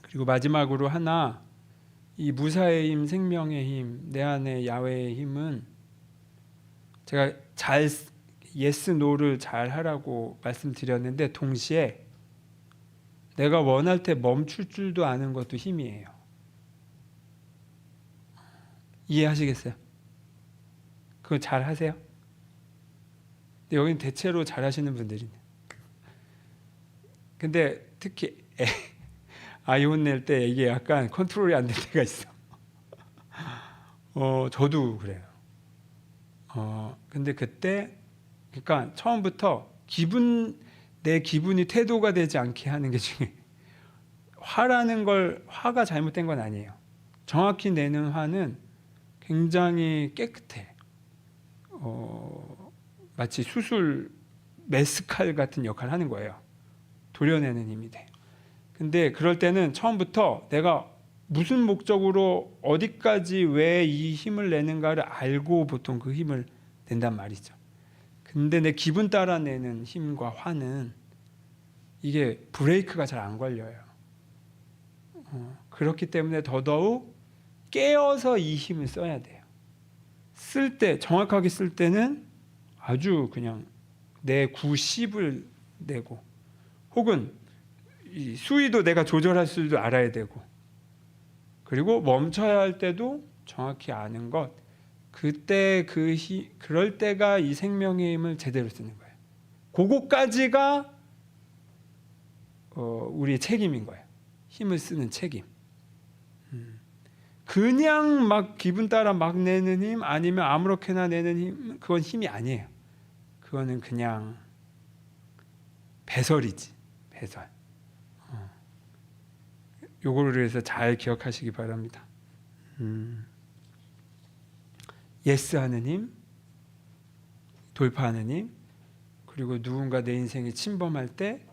그리고 마지막으로 하나, 이 무사의 힘, 생명의 힘, 내 안에 야훼의 힘은 제가 잘 예스 노를 잘 하라고 말씀드렸는데 동시에 내가 원할 때 멈출 줄도 아는 것도 힘이에요. 이해하시겠어요? 그거 잘 하세요? 근데 여기는 대체로 잘 하시는 분들이네. 근데 특히 아이 혼낼 때 이게 약간 컨트롤이 안 될 때가 있어. 저도 그래요. 근데 그때 그러니까 처음부터 내 기분이 태도가 되지 않게 하는 게 중요해요. 화가 잘못된 건 아니에요. 정확히 내는 화는 굉장히 깨끗해. 마치 수술 메스칼 같은 역할을 하는 거예요. 도려내는 힘이 돼. 근데 그럴 때는 처음부터 내가 무슨 목적으로 어디까지 왜 이 힘을 내는가를 알고 보통 그 힘을 낸단 말이죠. 근데 내 기분 따라 내는 힘과 화는 이게 브레이크가 잘 안 걸려요. 그렇기 때문에 더더욱 깨어서 이 힘을 써야 돼요. 정확하게 쓸 때는 아주 그냥 내 90을 내고 혹은 이 수위도 내가 조절할 줄도 알아야 되고 그리고 멈춰야 할 때도 정확히 아는 것. 그때 그럴 때가 이 생명의 힘을 제대로 쓰는 거예요. 그거까지가 우리의 책임인 거예요. 힘을 쓰는 책임. 그냥 막 기분 따라 막 내는 힘 아니면 아무렇게나 내는 힘 그건 힘이 아니에요. 그거는 그냥 배설이지. 배설. 요거를 위해서 잘 기억하시기 바랍니다. 예스 하는 힘, 돌파하는 힘, 그리고 누군가 내 인생에 침범할 때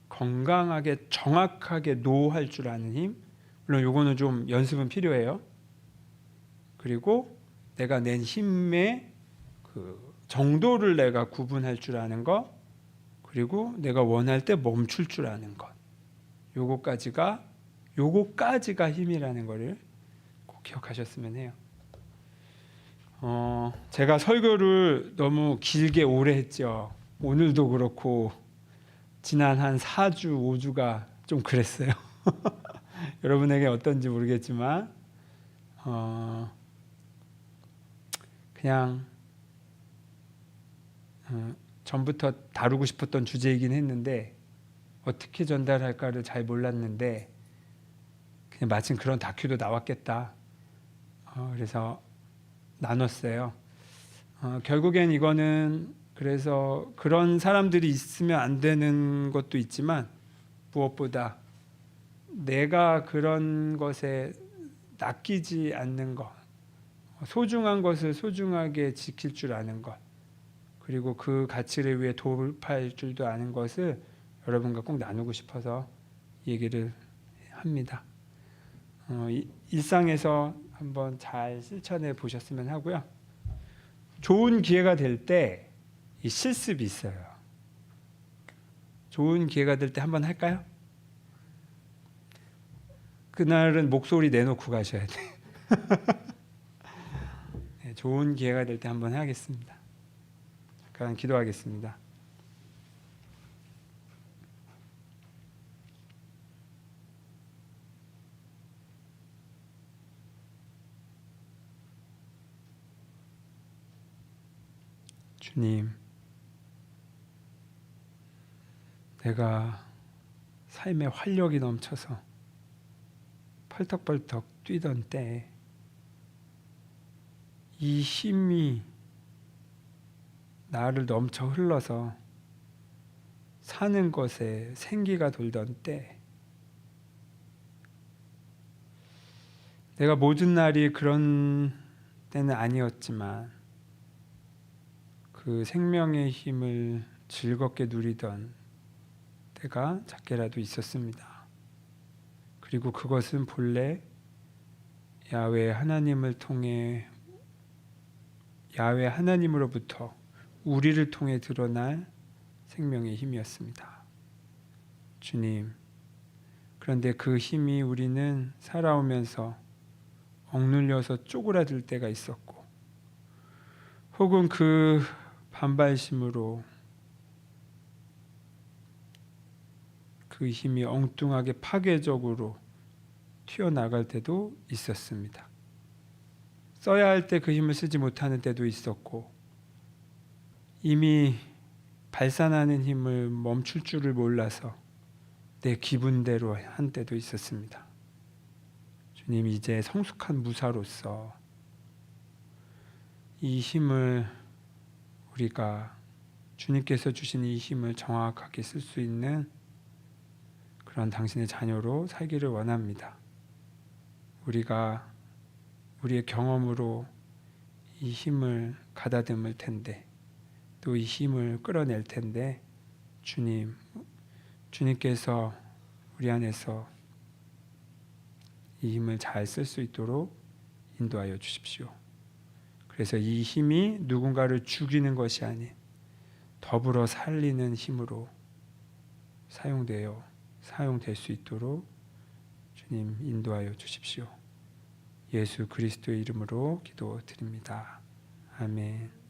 건강하게 정확하게 노할 줄 아는 힘. 물론 요거는 좀 연습은 필요해요. 그리고 내가 낸 힘의 그 정도를 내가 구분할 줄 아는 것, 그리고 내가 원할 때 멈출 줄 아는 것. 요거까지가 힘이라는 거를 꼭 기억하셨으면 해요. 제가 설교를 너무 길게 오래 했죠. 오늘도 그렇고 지난 한 4주, 5주가 좀 그랬어요. 여러분에게 어떤지 모르겠지만 그냥 전부터 다루고 싶었던 주제이긴 했는데 어떻게 전달할까를 잘 몰랐는데 그냥 마침 그런 다큐도 나왔겠다. 그래서 나눴어요. 결국엔 이거는 그래서 그런 사람들이 있으면 안 되는 것도 있지만 무엇보다 내가 그런 것에 낚이지 않는 것, 소중한 것을 소중하게 지킬 줄 아는 것, 그리고 그 가치를 위해 돌파할 줄도 아는 것을 여러분과 꼭 나누고 싶어서 얘기를 합니다. 일상에서 한번 잘 실천해 보셨으면 하고요. 좋은 기회가 될 때 이 실습이 있어요. 좋은 기회가 될 때 한번 할까요? 그날은 목소리 내놓고 가셔야 돼요. 네, 좋은 기회가 될 때 한번 하겠습니다. 잠깐 기도하겠습니다. 주님, 내가 삶에 활력이 넘쳐서 펄떡펄떡 뛰던 때 이 힘이 나를 넘쳐 흘러서 사는 것에 생기가 돌던 때 내가 모든 날이 그런 때는 아니었지만 그 생명의 힘을 즐겁게 누리던 때가 작게라도 있었습니다. 그리고 그것은 본래 야훼 하나님으로부터 우리를 통해 드러날 생명의 힘이었습니다. 주님, 그런데 그 힘이 우리는 살아오면서 억눌려서 쪼그라들 때가 있었고, 혹은 그 반발심으로 그 힘이 엉뚱하게 파괴적으로 튀어나갈 때도 있었습니다. 써야 할 때 그 힘을 쓰지 못하는 때도 있었고, 이미 발산하는 힘을 멈출 줄을 몰라서 내 기분대로 한 때도 있었습니다. 주님, 이제 성숙한 무사로서 이 힘을 우리가 주님께서 주신 이 힘을 정확하게 쓸 수 있는 그런 당신의 자녀로 살기를 원합니다. 우리가 우리의 경험으로 이 힘을 가다듬을 텐데 또 이 힘을 끌어낼 텐데 주님께서 우리 안에서 이 힘을 잘 쓸 수 있도록 인도하여 주십시오. 그래서 이 힘이 누군가를 죽이는 것이 아닌 더불어 살리는 힘으로 사용될 수 있도록 주님 인도하여 주십시오. 예수 그리스도의 이름으로 기도드립니다. 아멘.